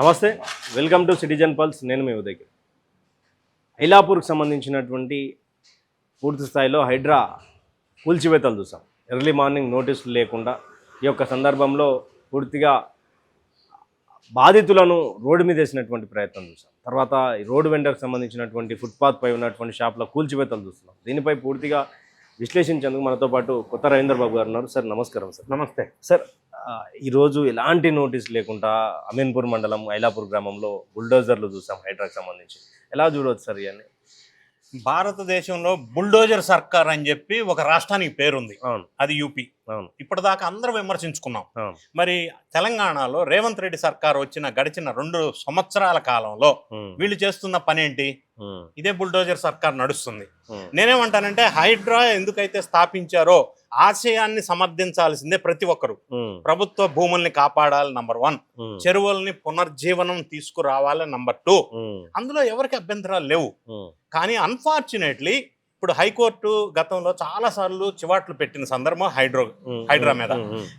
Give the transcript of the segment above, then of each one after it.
నమస్తే, welcome to citizen pulse. నేను మీ ఉదయ్. ఐలాపూర్కి సంబంధించినటువంటి పూర్తి స్థాయిలో హైడ్రా కూల్చివేతలు చూసాం. ఎర్లీ మార్నింగ్ నోటీసులు లేకుండా ఈ యొక్క సందర్భంలో పూర్తిగా బాధితులను రోడ్డు మీద వేసినటువంటి ప్రయత్నం చూసాం. తర్వాత ఈ రోడ్డు వెండర్కి సంబంధించినటువంటి ఫుట్పాత్ పై ఉన్నటువంటి షాప్ల కూల్చివేతలు చూస్తున్నాం. దీనిపై పూర్తిగా విశ్లేషించేందుకు మనతో పాటు కొత్త రవీందర్ బాబు గారు ఉన్నారు. సార్ నమస్కారం. సార్ నమస్తే సార్. ఈరోజు ఎలాంటి నోటీస్ లేకుండా అమీన్పూర్ మండలం ఐలాపూర్ గ్రామంలో బుల్డోజర్లు చూసాం హైడ్రాకి సంబంధించి. ఎలా చూడవచ్చు సార్ ఇవన్నీ? భారతదేశంలో బుల్డోజర్ సర్కార్ అని చెప్పి ఒక రాష్ట్రానికి పేరుంది. అవును, అది యూపీ. అవును, ఇప్పటిదాకా అందరూ విమర్శించుకున్నాం. అవును. మరి తెలంగాణలో రేవంత్ రెడ్డి సర్కార్ గడిచిన 2 సంవత్సరాల కాలంలో వీళ్ళు చేస్తున్న పని ఏంటి? ఇదే బుల్డోజర్ సర్కార్ నడుస్తుంది. నేనేమంటానంటే హైడ్రా ఎందుకైతే స్థాపించారో ఆశయాన్ని సమర్థించాల్సిందే ప్రతి ఒక్కరు. ప్రభుత్వ భూముల్ని కాపాడాలి నంబర్ 1, చెరువుల్ని పునర్జీవనం తీసుకురావాలి నంబర్ 2. అందులో ఎవరికి అభ్యంతరాలు లేవు. కానీ అన్ఫార్చునేట్లీ ఇప్పుడు హైకోర్టు గతంలో చాలా సార్లు చివాట్లు పెట్టిన సందర్భం హైడ్రా మీద.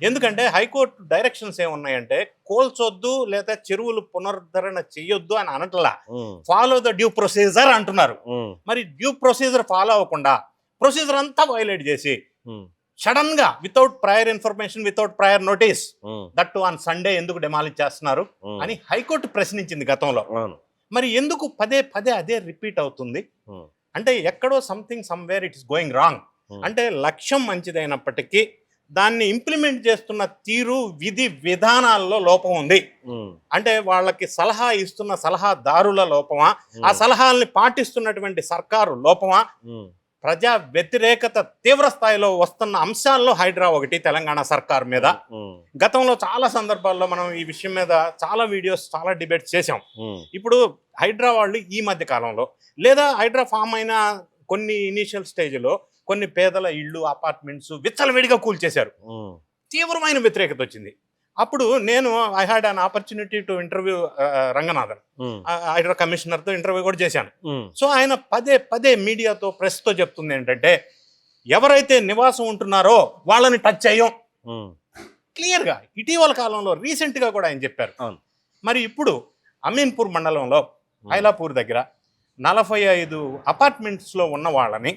ఎందుకంటే హైకోర్టు డైరెక్షన్స్ ఏమున్నాయంటే కోల్చొద్దు లేదా చెరువులు పునరుద్ధరణ చెయ్యొద్దు అని అనట్లా, ఫాలో ద డ్యూ ప్రొసీజర్ అంటున్నారు. మరి డ్యూ ప్రొసీజర్ ఫాలో అవ్వకుండా ప్రొసీజర్ అంతా వైలేట్ చేసి సడన్ గా without prior information, without prior notice, that on Sunday ఎందుకు డెమాలిష్ చేస్తున్నారు అని హైకోర్టు ప్రశ్నించింది గతంలో. మరి ఎందుకు పదే పదే అదే రిపీట్ అవుతుంది? అంటే ఎక్కడో something somewhere it is going wrong. అంటే లక్ష్యం మంచిదైనప్పటికీ దాన్ని ఇంప్లిమెంట్ చేస్తున్న తీరు, విధి విధానాల్లో లోపం ఉంది. అంటే వాళ్ళకి సలహా ఇస్తున్న సలహాదారుల లోపమా, ఆ సలహాలని పాటిస్తున్నటువంటి సర్కారు లోపమా, ప్రజా వ్యతిరేకత తీవ్ర స్థాయిలో వస్తున్న అంశాల్లో హైడ్రా ఒకటి తెలంగాణ సర్కార్ మీద. గతంలో చాలా సందర్భాల్లో మనం ఈ విషయం మీద చాలా వీడియోస్, చాలా డిబేట్స్ చేసాం. ఇప్పుడు హైడ్రా వాళ్ళు ఈ మధ్య కాలంలో లేదా హైడ్రా ఫామ్ అయిన కొన్ని ఇనీషియల్ స్టేజ్లో కొన్ని పేదల ఇళ్ళు, అపార్ట్మెంట్స్ విచ్చలవిడిగా కూల్చేశారు. తీవ్రమైన వ్యతిరేకత వచ్చింది. అప్పుడు నేను I had an opportunity to interview Ranganathan, HYDRAA కమిషనర్తో ఇంటర్వ్యూ కూడా చేశాను. సో ఆయన పదే పదే మీడియాతో, ప్రెస్తో చెప్తుంది ఏంటంటే ఎవరైతే నివాసం ఉంటున్నారో వాళ్ళని టచ్ చేయం క్లియర్గా. ఇటీవల కాలంలో రీసెంట్గా కూడా ఆయన చెప్పారు. మరి ఇప్పుడు అమీన్పూర్ మండలంలో ఐలాపూర్ దగ్గర 45 అపార్ట్మెంట్స్లో ఉన్న వాళ్ళని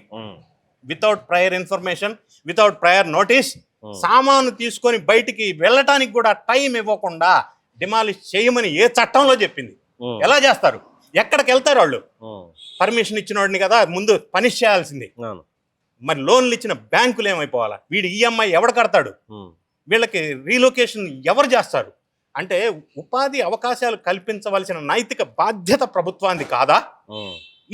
without prior information, without prior notice, సామాను తీసుకొని బయటికి వెళ్ళటానికి కూడా టైం ఇవ్వకుండా డిమాలిష్ చేయమని ఏ చట్టంలో చెప్పింది? ఎలా చేస్తారు? ఎక్కడికి వెళ్తారు వాళ్ళు? పర్మిషన్ ఇచ్చిన వాడిని కదా ముందు పనిష్ చేయాల్సింది. మరి లోన్లు ఇచ్చిన బ్యాంకులు ఏమైపోవాలా? వీడి ఈఎంఐ ఎవడు కడతాడు? వీళ్ళకి రీలొకేషన్ ఎవరు చేస్తారు? అంటే ఉపాధి అవకాశాలు కల్పించవలసిన నైతిక బాధ్యత ప్రభుత్వానికి కాదా?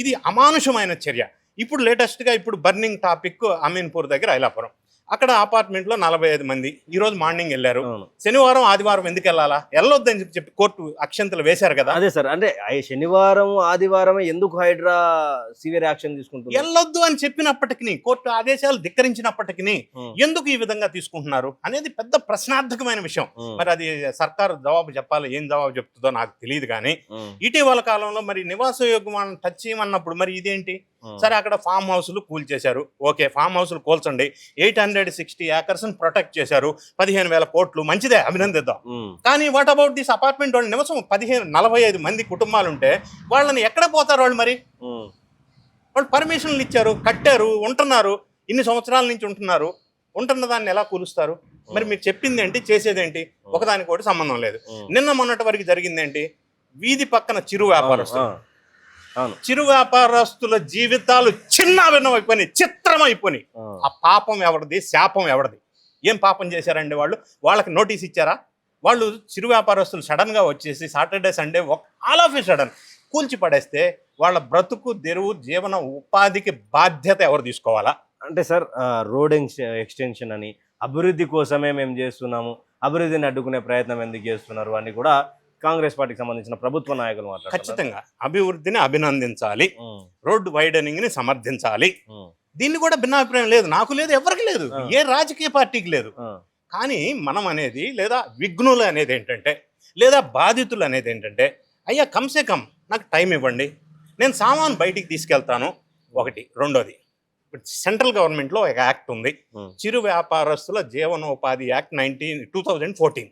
ఇది అమానుషమైన చర్య. ఇప్పుడు లేటెస్ట్గా ఇప్పుడు బర్నింగ్ టాపిక్ అమీన్పూర్ దగ్గర ఐలాపురం, అక్కడ అపార్ట్మెంట్లో 45 మంది ఈరోజు మార్నింగ్ వెళ్ళారు. శనివారం ఆదివారం ఎందుకు వెళ్ళాలా? వెళ్ళొద్దని చెప్పి కోర్టు అక్షంతలు వేశారు కదా. అదే సార్, అంటే శనివారం ఆదివారం ఎందుకు హైడ్రా సివియర్ యాక్షన్ తీసుకుంటుంది? వెళ్ళొద్దు అని చెప్పినప్పటికీ, కోర్టు ఆదేశాలు ధిక్కరించినప్పటికీ ఎందుకు ఈ విధంగా తీసుకుంటున్నారు అనేది పెద్ద ప్రశ్నార్థకమైన విషయం. మరి అది సర్కారు జవాబు చెప్పాలి. ఏం జవాబు చెప్తుందో నాకు తెలియదు. కానీ ఇటీవల కాలంలో మరి నివాసయోగ్యం టచ్ చేయమన్నప్పుడు మరి ఇదేంటి? సరే, అక్కడ ఫామ్ హౌస్లు కూల్చేశారు. ఓకే, ఫామ్ హౌస్లు కూల్చండి. 860 acres ప్రొటెక్ట్ చేశారు. 15,000 కోట్లు, మంచిదే, అభినందిద్దాం. కానీ వాట్ అబౌట్ దిస్ అపార్ట్మెంట్? వాళ్ళ నివాసం 45 మంది కుటుంబాలు ఉంటే వాళ్ళని ఎక్కడ పోతారు వాళ్ళు? మరి వాళ్ళు పర్మిషన్లు ఇచ్చారు, కట్టారు, ఉంటున్నారు, ఇన్ని సంవత్సరాల నుంచి ఉంటున్నారు. ఉంటున్న దాన్ని ఎలా కూలుస్తారు? మరి మీరు చెప్పింది ఏంటి, చేసేదేంటి? ఒకదానికోటి సంబంధం లేదు. నిన్న మొన్నటి వరకు జరిగిందేంటి? వీధి పక్కన చిరు వ్యాపారస్తుల జీవితాలు చిన్నాభిన్నమైపోయినాయి, చిత్రమైపోయినాయి. ఆ పాపం ఎవరిది? శాపం ఎవరిది? ఏం పాపం చేశారండి వాళ్ళు? వాళ్ళకి నోటీస్ ఇచ్చారా? వాళ్ళు చిరు వ్యాపారస్తులు సడన్గా వచ్చేసి Saturday Sunday all of a sudden కూల్చి పడేస్తే వాళ్ళ బ్రతుకు తెరువు, జీవన ఉపాధికి బాధ్యత ఎవరు తీసుకోవాలా? అంటే సార్, రోడ్ ఎక్స్టెన్షన్ అని అభివృద్ధి కోసమే మేము చేస్తున్నాము, అభివృద్ధిని అడ్డుకునే ప్రయత్నం ఎందుకు చేస్తున్నారు అని కూడా కాంగ్రెస్ పార్టీకి సంబంధించిన ప్రభుత్వ నాయకులు మాట్లాడారు. ఖచ్చితంగా అభివృద్ధిని అభినందించాలి, రోడ్డు వైడనింగ్ ని సమర్థించాలి. దీన్ని కూడా భిన్నాభిప్రాయం లేదు, నాకు లేదు, ఎవరికి లేదు, ఏ రాజకీయ పార్టీకి లేదు. కానీ మనం అనేది, లేదా విఘ్నులు అనేది ఏంటంటే, లేదా బాధితులు అనేది ఏంటంటే, అయ్యా కమ్సే కమ్ నాకు టైం ఇవ్వండి, నేను సామాను బయటికి తీసుకెళ్తాను. ఒకటి. రెండోది, సెంట్రల్ గవర్నమెంట్ లో ఒక యాక్ట్ ఉంది, చిరు వ్యాపారస్తుల జీవనోపాధి యాక్ట్ 2014.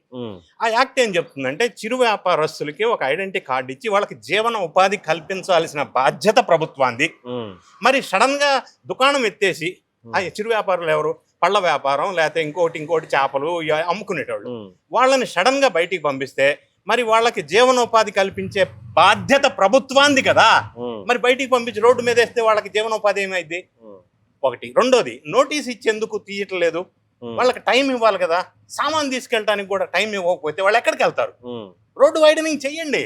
ఆ యాక్ట్ ఏం చెప్తుందంటే చిరు వ్యాపారస్తులకి ఒక ఐడెంటిటీ కార్డు ఇచ్చి వాళ్ళకి జీవన ఉపాధి కల్పించాల్సిన బాధ్యత ప్రభుత్వాన్ని. మరి సడన్ గా దుకాణం ఎత్తేసి ఆ చిరు వ్యాపారులు ఎవరు, పళ్ళ వ్యాపారం లేకపోతే ఇంకోటి చేపలు అమ్ముకునేటోళ్ళు, వాళ్ళని సడన్ గా బయటికి పంపిస్తే మరి వాళ్ళకి జీవనోపాధి కల్పించే బాధ్యత ప్రభుత్వాన్ని కదా. మరి బయటికి పంపించి రోడ్డు మీద వేస్తే వాళ్ళకి జీవనోపాధి ఏమైంది? ఒకటి. రెండోది, నోటీస్ ఇచ్చేందుకు తీయట్లేదు, వాళ్ళకి టైం ఇవ్వాలి కదా. సామాన్ తీసుకెళ్ళడానికి కూడా టైం ఇవ్వకపోతే వాళ్ళు ఎక్కడికి వెళ్తారు? రోడ్డు వైడనింగ్ చెయ్యండి,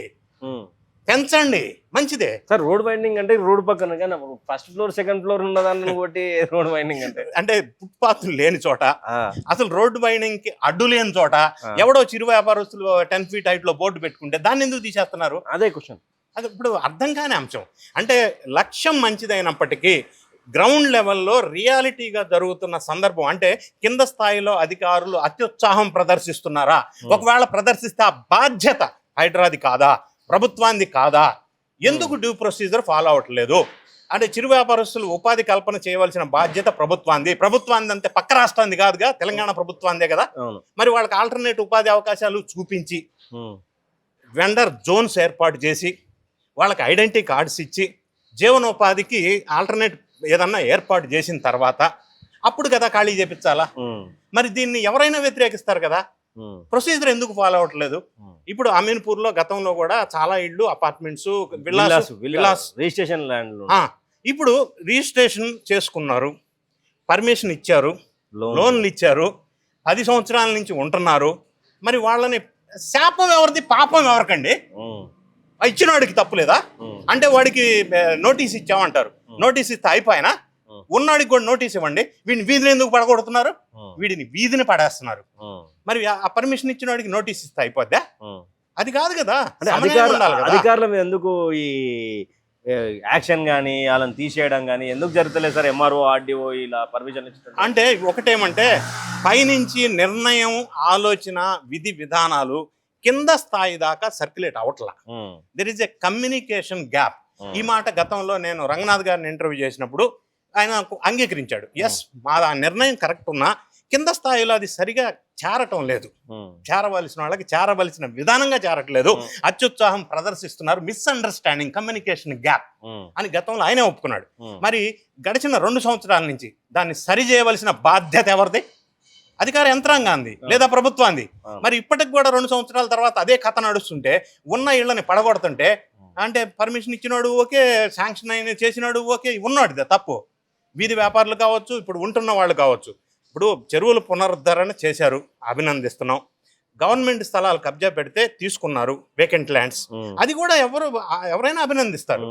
పెంచండి, మంచిదే సార్. రోడ్ వైండింగ్ అంటే రోడ్ పక్కన, కానీ ఫస్ట్ ఫ్లోర్ సెకండ్ ఫ్లోర్ ఉన్నదాన్ని బట్టి రోడ్ వైండింగ్ అంటే ఫుట్పాత్ లేని చోట, అసలు రోడ్డు వైండింగ్ కి అడ్డు లేని చోట ఎవడో చిరు వ్యాపారస్తులు 10 feet హైట్ లో బోర్డు పెట్టుకుంటే దాన్ని ఎందుకు తీసేస్తున్నారు? అదే క్వశ్చన్. అది ఇప్పుడు అర్థం కాని అంశం. అంటే లక్ష్యం మంచిదైనప్పటికీ గ్రౌండ్ లెవెల్లో రియాలిటీగా జరుగుతున్న సందర్భం, అంటే కింద స్థాయిలో అధికారులు అత్యుత్సాహం ప్రదర్శిస్తున్నారా? ఒకవేళ ప్రదర్శిస్తే ఆ బాధ్యత హైడ్రాది కాదా, ప్రభుత్వాన్ని కాదా? ఎందుకు డ్యూ ప్రొసీజర్ ఫాలో అవ్వట్లేదు? అంటే చిరు వ్యాపారస్తులు ఉపాధి కల్పన చేయవలసిన బాధ్యత ప్రభుత్వాన్ని అంతే, పక్క రాష్ట్రాన్ని కాదుగా, తెలంగాణ ప్రభుత్వాందే కదా. మరి వాళ్ళకి ఆల్టర్నేట్ ఉపాధి అవకాశాలు చూపించి వెండర్ జోన్స్ ఏర్పాటు చేసి వాళ్ళకి ఐడెంటిటీ కార్డ్స్ ఇచ్చి జీవనోపాధికి ఆల్టర్నేట్ ఏదన్నా ఏర్పాటు చేసిన తర్వాత అప్పుడు కదా ఖాళీ చేపించాలా. మరి దీన్ని ఎవరైనా వ్యతిరేకిస్తారు కదా. ప్రొసీజర్ ఎందుకు ఫాలో అవ్వట్లేదు? ఇప్పుడు అమీన్పూర్ లో గతంలో కూడా చాలా ఇళ్ళు, అపార్ట్మెంట్స్, విల్లాస్ రిజిస్ట్రేషన్ ల్యాండ్ ఇప్పుడు రిజిస్ట్రేషన్ చేసుకున్నారు, పర్మిషన్ ఇచ్చారు, లోన్లు ఇచ్చారు, 10 సంవత్సరాల నుంచి ఉంటున్నారు. మరి వాళ్ళని శాపం ఎవరిది, పాపం ఎవరికండి? ఇచ్చిన వాడికి తప్పులేదా? అంటే వాడికి నోటీస్ ఇచ్చామంటారు, నోటీస్ ఇస్తే అయిపోయినా ఉన్నాడికి కూడా నోటీస్ ఇవ్వండి. వీడిని వీధిని ఎందుకు పడగొడుతున్నారు? వీడిని వీధిని పడేస్తున్నారు. మరి ఆ పర్మిషన్ ఇచ్చిన వాడికి నోటీస్ ఇస్తే అయిపోద్దా? అది కాదు కదా. అధికారుల మీద ఎందుకు ఈ యాక్షన్ కానీ వాళ్ళని తీసేయడం కానీ ఎందుకు జరుగుతలేదు సార్? ఎంఆర్ఓ, ఆర్డీఓ ఇలా పర్మిషన్ ఇచ్చారు అంటే ఒకటేమంటే పైనుంచి నిర్ణయం, ఆలోచన, విధి విధానాలు కింద స్థాయి దాకా సర్క్యులేట్ అవట్లా. There is a communication gap. ఈ మాట గతంలో నేను రంగనాథ్ గారిని ఇంటర్వ్యూ చేసినప్పుడు ఆయన అంగీకరించాడు. ఎస్, మా నిర్ణయం కరెక్ట్ ఉన్నా కింద స్థాయిలో అది సరిగా చేరటం లేదు, చేరవలసిన వాళ్ళకి చేరవలసిన విధానంగా చేరట్లేదు, అత్యుత్సాహం ప్రదర్శిస్తున్నారు, మిస్అండర్స్టాండింగ్, కమ్యూనికేషన్ గ్యాప్ అని గతంలో ఆయనే ఒప్పుకున్నాడు. మరి గడిచిన 2 సంవత్సరాల నుంచి దాన్ని సరి చేయవలసిన బాధ్యత ఎవరిది? అధికార యంత్రాంగాంది లేదా ప్రభుత్వాన్ని. మరి ఇప్పటికి కూడా 2 సంవత్సరాల తర్వాత అదే కథ నడుస్తుంటే, ఉన్న ఇళ్ళని పడగొడుతుంటే, అంటే పర్మిషన్ ఇచ్చినాడు ఓకే, శాంక్షన్ అయిన చేసినాడు ఓకే, ఉన్నాడు తప్పు. వీధి వ్యాపారులు కావచ్చు, ఇప్పుడు ఉంటున్న వాళ్ళు కావచ్చు. ఇప్పుడు చెరువులు పునరుద్ధరణ చేశారు, అభినందిస్తున్నాం. గవర్నమెంట్ స్థలాలు కబ్జా పెడితే తీసుకున్నారు, వేకెంట్ ల్యాండ్స్, అది కూడా ఎవరైనా అభినందిస్తారు.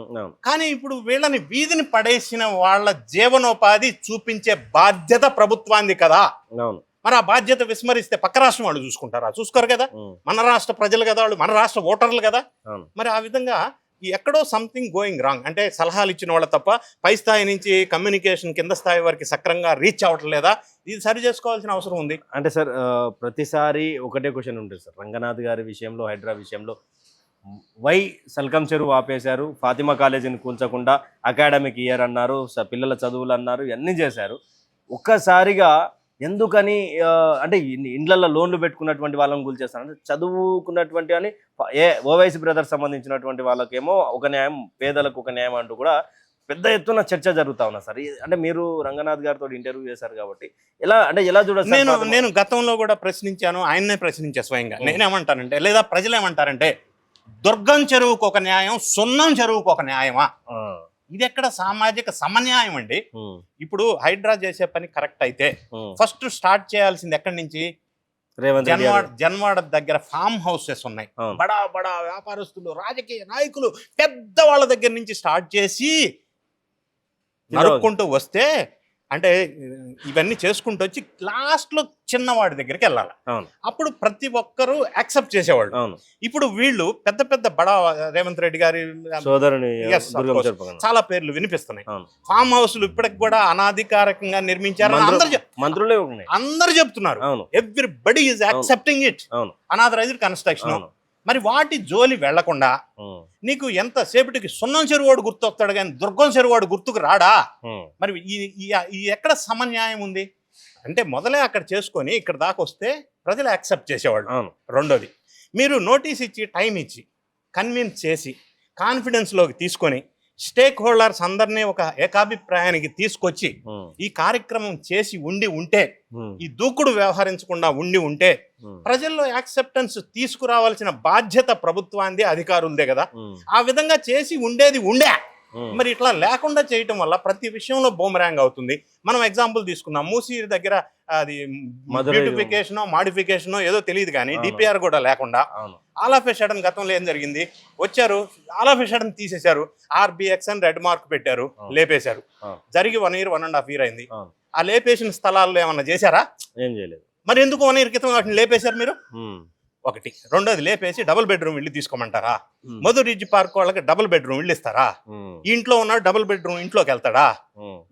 కానీ ఇప్పుడు వీళ్ళని వీధిని పడేసిన వాళ్ళ జీవనోపాధి చూపించే బాధ్యత ప్రభుత్వాన్ని కదా. మరి ఆ బాధ్యత విస్మరిస్తే పక్క రాష్ట్రం వాళ్ళు చూసుకుంటారా? చూసుకోరు కదా. మన రాష్ట్ర ప్రజలు కదా వాళ్ళు, మన రాష్ట్ర ఓటర్లు కదా. మరి ఆ విధంగా ఎక్కడో సంథింగ్ గోయింగ్ రాంగ్. అంటే సలహాలు ఇచ్చిన వాళ్ళ తప్ప పై స్థాయి నుంచి కమ్యూనికేషన్ కింద స్థాయి వరకు సక్రంగా రీచ్ అవ్వట్లేదా? ఇది సరి చేసుకోవాల్సిన అవసరం ఉంది. అంటే సార్ ప్రతిసారి ఒకటే క్వశ్చన్ ఉంటుంది సార్, రంగనాథ్ గారి విషయంలో, హైడ్రా విషయంలో, వై సల్కం చెరువు ఆపేశారు, ఫాతిమా కాలేజీని కూల్చకుండా అకాడమిక్ ఇయర్ అన్నారు, పిల్లల చదువులు అన్నారు, ఇవన్నీ చేశారు. ఒక్కసారిగా ఎందుకని అంటే ఇండ్లలో లోన్లు పెట్టుకున్నటువంటి వాళ్ళని కూల్చేస్తారు? అంటే చదువుకున్నటువంటి అని ఓవైసీ బ్రదర్స్ సంబంధించినటువంటి వాళ్ళకేమో ఒక న్యాయం, పేదలకు ఒక న్యాయం అంటూ కూడా పెద్ద ఎత్తున చర్చ జరుగుతా ఉన్నా సార్. అంటే మీరు రంగనాథ్ గారితో ఇంటర్వ్యూ చేశారు కాబట్టి ఎలా చూడాలి? నేను గతంలో కూడా ప్రశ్నించాను, ఆయన్నే ప్రశ్నించా స్వయంగా. నేనేమంటానంటే, లేదా ప్రజలు ఏమంటారంటే, దుర్గం చెరువుకు ఒక న్యాయం, సున్నం చెరువుకు ఒక న్యాయమా? ఇది ఎక్కడ సామాజిక సమన్యాయం అండి? ఇప్పుడు హైడ్రా చేసే పని కరెక్ట్ అయితే ఫస్ట్ స్టార్ట్ చేయాల్సింది ఎక్కడి నుంచి? జన్వాడ దగ్గర ఫామ్ హౌసెస్ ఉన్నాయి, బడా బడా వ్యాపారస్తులు, రాజకీయ నాయకులు, పెద్ద వాళ్ళ దగ్గర నుంచి స్టార్ట్ చేసి నరుక్కుంటూ వస్తే, అంటే ఇవన్నీ చేసుకుంటూ వచ్చి లాస్ట్ లో చిన్నవాడి దగ్గరికి వెళ్ళాలి. అప్పుడు ప్రతి ఒక్కరూ యాక్సెప్ట్ చేసేవాళ్ళు. ఇప్పుడు వీళ్ళు పెద్ద పెద్ద బడా, రేవంత్ రెడ్డి గారి చాలా పేర్లు వినిపిస్తున్నాయి. ఫామ్ హౌస్లు ఇప్పటికి కూడా అనాధికారికంగా నిర్మించారు అందరూ చెప్తున్నారు. Everybody is accepting it. Unauthorised construction. మరి వాటి జోలి వెళ్లకుండా నీకు ఎంత సేపటికి సున్నం చెరువాడు గుర్తు వస్తాడు కానీ దుర్గం చెరువాడు గుర్తుకు రాడా? మరి ఈ ఎక్కడ సమన్యాయం ఉంది అంటే మొదలే అక్కడ చేసుకొని ఇక్కడ దాకా వస్తే ప్రజలు యాక్సెప్ట్ చేసేవాళ్ళు. రెండోది, మీరు నోటీస్ ఇచ్చి టైం ఇచ్చి కన్విన్స్ చేసి కాన్ఫిడెన్స్లోకి తీసుకొని స్టేక్ హోల్డర్స్ అందరినీ ఒక ఏకాభిప్రాయానికి తీసుకొచ్చి ఈ కార్యక్రమం చేసి ఉంటే ఈ దూకుడు వ్యవహరించకుండా ఉంటే ప్రజల్లో యాక్సెప్టెన్స్ తీసుకురావాల్సిన బాధ్యత ప్రభుత్వానికి అధికారులదే కదా. ఆ విధంగా చేసి ఉండే మరి ఇట్లా లేకుండా చేయటం వల్ల ప్రతి విషయంలో బూమరాంగ్ అవుతుంది. మనం ఎగ్జాంపుల్ తీసుకుందాం, మూసీ దగ్గర అది బ్యూటిఫికేషనో మాడిఫికేషనో ఏదో తెలియదు కానీ డిపిఆర్ కూడా లేకుండా ఆల్ ఆఫ్ ఎ సడన్ గతంలో ఏం జరిగింది, వచ్చారు ఆల్ ఆఫ్ ఎ సడన్ తీసేశారు, ఆర్బిఎక్స్ అని రెడ్ మార్క్ పెట్టారు, లేపేశారు. జరిగి 1 year 1.5 years అయింది. ఆ లేపేసిన స్థలాల్లో ఏమన్నా చేశారా? ఏం చేయలేదు. మరి ఎందుకు 1 year క్రితం వాటిని లేపేశారు మీరు? ఒకటి. రెండోది, లేపేసి డబుల్ బెడ్రూమ్ ఇల్లు తీసుకోమంటారా? మధు రిడ్జ్ పార్క్ వాళ్ళకి డబుల్ బెడ్రూమ్ ఇల్లు ఇస్తారా? ఇంట్లో ఉన్నాడు డబుల్ బెడ్రూమ్ ఇంట్లోకి వెళ్తాడా?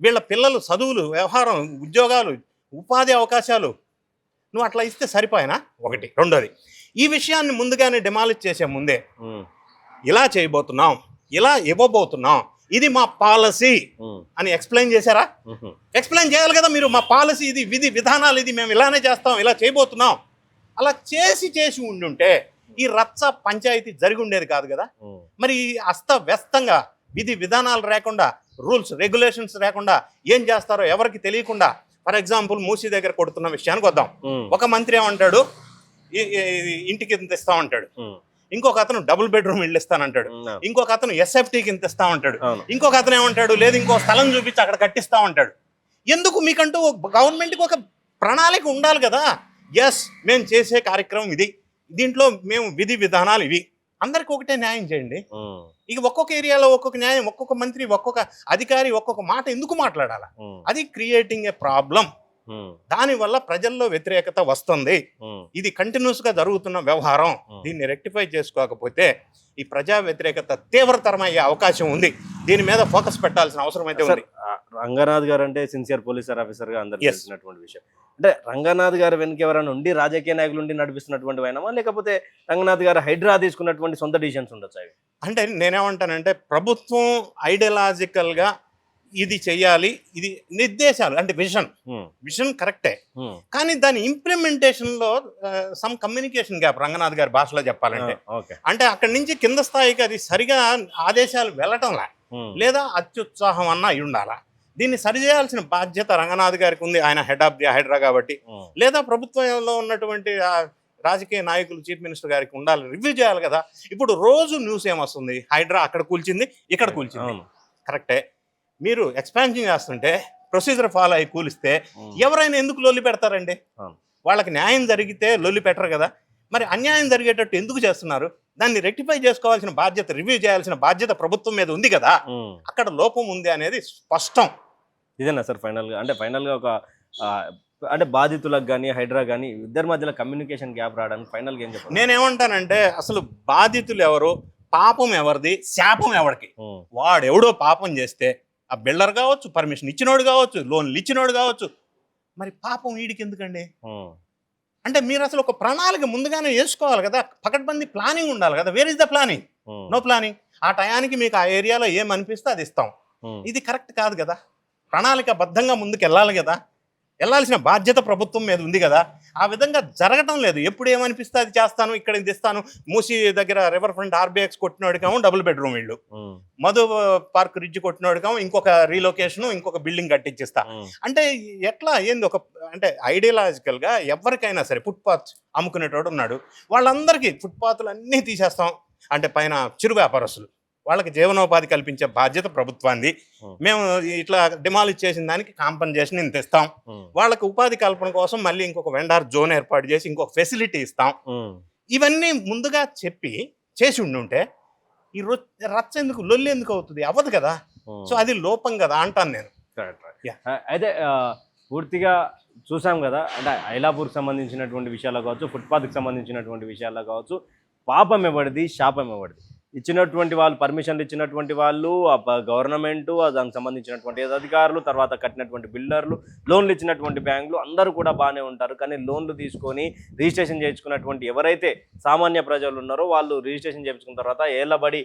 వీళ్ళ పిల్లలు చదువులు, వ్యవహారం, ఉద్యోగాలు, ఉపాధి అవకాశాలు నువ్వు అట్లా ఇస్తే సరిపోయినా? ఒకటి. రెండోది, ఈ విషయాన్ని ముందుగానే డిమాలిష్ చేసే ముందే ఇలా చేయబోతున్నాం, ఇలా ఇవ్వబోతున్నాం, ఇది మా పాలసీ అని ఎక్స్ప్లెయిన్ చేశారా? ఎక్స్ప్లెయిన్ చేయాలి కదా మీరు. మా పాలసీ ఇది, విధి విధానాలు ఇది, మేము ఇలానే చేస్తాం, ఇలా చేయబోతున్నాం. అలా చేసి ఉండుంటే ఈ రచ్చ పంచాయతీ జరిగి ఉండేది కాదు కదా. మరి అస్తవ్యస్తంగా విధి విధానాలు లేకుండా, రూల్స్ రెగ్యులేషన్స్ లేకుండా ఏం చేస్తారో ఎవరికి తెలియకుండా, ఫర్ ఎగ్జాంపుల్ మూసీ దగ్గర కొడుతున్న విషయానికి వద్దాం. ఒక మంత్రి ఏమంటాడు, ఇంటికి ఇంత ఇస్తామంటాడు, ఇంకొక అతను డబుల్ బెడ్రూమ్ ఇల్లు ఇస్తానంటాడు, ఇంకొక అతను ఎస్ఎఫ్టీకి ఇంత ఇస్తామంటాడు, ఇంకొక అతను ఏమంటాడు, లేదు ఇంకో స్థలం చూపించి అక్కడ కట్టిస్తామంటాడు. ఎందుకు? మీకంటూ గవర్నమెంట్కి ఒక ప్రణాళిక ఉండాలి కదా. ఎస్, మేము చేసే కార్యక్రమం ఇది, దీంట్లో మేము విధి విధానాలు ఇవి, అందరికి ఒకటే న్యాయం చేయండి. ఇక ఒక్కొక్క ఏరియాలో ఒక్కొక్క న్యాయం, ఒక్కొక్క మంత్రి, ఒక్కొక్క అధికారి ఒక్కొక్క మాట ఎందుకు మాట్లాడాలా? అది క్రియేటింగ్ ఏ ప్రాబ్లం. దానివల్ల ప్రజల్లో వ్యతిరేకత వస్తుంది. ఇది కంటిన్యూస్ గా జరుగుతున్న వ్యవహారం. దీన్ని రెక్టిఫై చేసుకోకపోతే ఈ ప్రజా వ్యతిరేకత తీవ్రతరం అయ్యే అవకాశం ఉంది. దీని మీద ఫోకస్ పెట్టాల్సిన అవసరం అయితే ఉంది. రంగనాథ్ గారు అంటే సిన్సియర్ పోలీస్ ఆఫీసర్ గా అందరికీ తెలిసినటువంటి విషయం. అంటే రంగనాథ్ గారు వెనక ఎవరైనా ఉండి రాజకీయ నాయకులు ఉండి నడిపిస్తున్నటువంటి అయినా, లేకపోతే రంగనాథ్ గారు హైడ్రా తీసుకున్నటువంటి సొంత డిసిషన్స్ ఉండొచ్చు? అంటే నేనేమంటానంటే ప్రభుత్వం ఐడియాలజికల్ గా ఇది చెయ్యాలి, ఇది నిర్దేశాలు అంటే విజన్ కరెక్టే, కానీ దాని ఇంప్లిమెంటేషన్ లో సమ్ కమ్యూనికేషన్ గ్యాప్. రంగనాథ్ గారి భాషలో చెప్పాలంటే అంటే అక్కడి నుంచి కింద స్థాయికి అది సరిగా ఆదేశాలు వెళ్ళటంలా, లేదా అత్యుత్సాహం అన్న అయి ఉండాలా. దీన్ని సరిచేయాల్సిన బాధ్యత రంగనాథ్ గారికి ఉంది, ఆయన హెడ్ ఆఫ్ ది హైడ్రా కాబట్టి. లేదా ప్రభుత్వంలో ఉన్నటువంటి రాజకీయ నాయకులు, చీఫ్ మినిస్టర్ గారికి ఉండాలి, రివ్యూ చేయాలి కదా. ఇప్పుడు రోజు న్యూస్ ఏమొస్తుంది, హైడ్రా అక్కడ కూల్చింది, ఇక్కడ కూల్చింది. కరెక్టే, మీరు ఎక్స్పాన్షన్ చేస్తుంటే ప్రొసీజర్ ఫాలో అయ్యి కూలిస్తే ఎవరైనా ఎందుకు లొల్లి పెడతారండి? వాళ్ళకి న్యాయం జరిగితే లొల్లి పెట్టరు కదా. మరి అన్యాయం జరిగేటట్టు ఎందుకు చేస్తున్నారు? దాన్ని రెక్టిఫై చేసుకోవాల్సిన బాధ్యత, రివ్యూ చేయాల్సిన బాధ్యత ప్రభుత్వం మీద ఉంది కదా. అక్కడ లోపం ఉంది అనేది స్పష్టం. ఇదేనా సార్ ఫైనల్గా? అంటే ఫైనల్గా ఒక అంటే బాధితులకు కానీ హైడ్రా కానీ ఇద్దరి మధ్యలో కమ్యూనికేషన్ గ్యాప్ రావడానికి ఫైనల్గా ఏం చెప్పాలి? నేనేమంటానంటే అసలు బాధితులు ఎవరు, పాపం ఎవరిది, శాపం ఎవరికి? వాడెవడో పాపం చేస్తే ఆ బిల్డర్ కావచ్చు, పర్మిషన్ ఇచ్చినోడు కావచ్చు, లోన్లు ఇచ్చినోడు కావచ్చు, మరి పాపం వీడికి ఎందుకండి? అంటే మీరు అసలు ఒక ప్రణాళిక ముందుగానే వేసుకోవాలి కదా, పకడ్బందీ ప్లానింగ్ ఉండాలి కదా. Where is the planning? No planning. ఆ టయానికి మీకు ఆ ఏరియాలో ఏమనిపిస్తే అది ఇస్తాం. ఇది కరెక్ట్ కాదు కదా. ప్రణాళిక బద్ధంగా ముందుకు వెళ్ళాలి కదా, వెళ్ళాల్సిన బాధ్యత ప్రభుత్వం మీద ఉంది కదా. ఆ విధంగా జరగటం లేదు. ఎప్పుడు ఏమనిపిస్తే అది చేస్తాను, ఇక్కడ ఇది ఇస్తాను. మూసీ దగ్గర రివర్ ఫ్రంట్ ఆర్బిఎక్స్ కొట్టినోడికాము డబుల్ బెడ్రూమ్ ఇళ్ళు, మధు పార్క్ రిడ్జ్ కొట్టినోడికాము ఇంకొక రీలొకేషన్, ఇంకొక బిల్డింగ్ కట్టించిస్తా. అంటే ఎట్లా ఏంది? ఒక అంటే ఐడియాలజికల్ గా ఎవరికైనా సరే ఫుట్పాత్ అమ్ముకునేటోడు ఉన్నాడు, వాళ్ళందరికీ ఫుట్పాత్లు అన్నీ తీసేస్తాం అంటే పైన చిరు వ్యాపారస్తులు, వాళ్ళకి జీవనోపాధి కల్పించే బాధ్యత ప్రభుత్వాన్ని. మేము ఇట్లా డిమాలిష్ చేసిన దానికి కాంపన్సేషన్ ఇంత ఇస్తాం. వాళ్ళకి ఉపాధి కల్పన కోసం మళ్ళీ ఇంకొక వెండార్ జోన్ ఏర్పాటు చేసి ఇంకొక ఫెసిలిటీ ఇస్తాం. ఇవన్నీ ముందుగా చెప్పి చేసి ఉండుంటే ఈ రచ్చ ఎందుకు, లొల్లి ఎందుకు అవుతుంది? అవ్వదు కదా. సో అది లోపం కదా అంటాను నేను. అయితే పూర్తిగా చూసాం కదా, అంటే ఐలాపూర్కి సంబంధించినటువంటి విషయాల్లో కావచ్చు, ఫుట్పాత్కి సంబంధించినటువంటి విషయాల్లో కావచ్చు, పాపం ఎవరిది, శాపం ఎవరిది? ఇచ్చినటువంటి వాళ్ళు, పర్మిషన్లు ఇచ్చినటువంటి వాళ్ళు, గవర్నమెంటు, దానికి సంబంధించినటువంటి అధికారులు, తర్వాత కట్టినటువంటి బిల్డర్లు, లోన్లు ఇచ్చినటువంటి బ్యాంకులు అందరూ కూడా బాగానే ఉంటారు. కానీ లోన్లు తీసుకొని రిజిస్ట్రేషన్ చేయించుకున్నటువంటి ఎవరైతే సామాన్య ప్రజలు ఉన్నారో వాళ్ళు రిజిస్ట్రేషన్ చేయించుకున్న తర్వాత ఏళ్ళబడి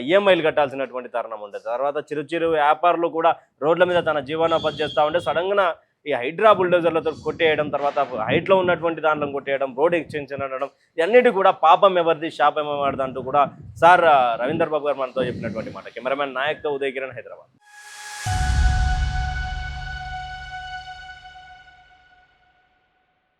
ఈఎంఐలు కట్టాల్సినటువంటి తరుణం ఉంటుంది. తర్వాత చిరు వ్యాపారులు కూడా రోడ్ల మీద తన జీవనోపాధి చేస్తూ ఉంటే సడన్గా ఈ హైడ్రా బుల్డోజర్లతో కొట్టేయడం, తర్వాత హైట్లో ఉన్నటువంటి దాంట్లో కొట్టేయడం, రోడ్ ఎక్స్టెన్షన్ అనడం, ఇవన్నిటి కూడా పాపం ఎవరిది శాపం ఎవరిది అంటూ కూడా సార్ రవీందర్ బాబు గారు మనతో చెప్పినటువంటి మాట. కెమెరామెన్ నాయక్తో ఉదయ్ కిరణ్, హైదరాబాద్.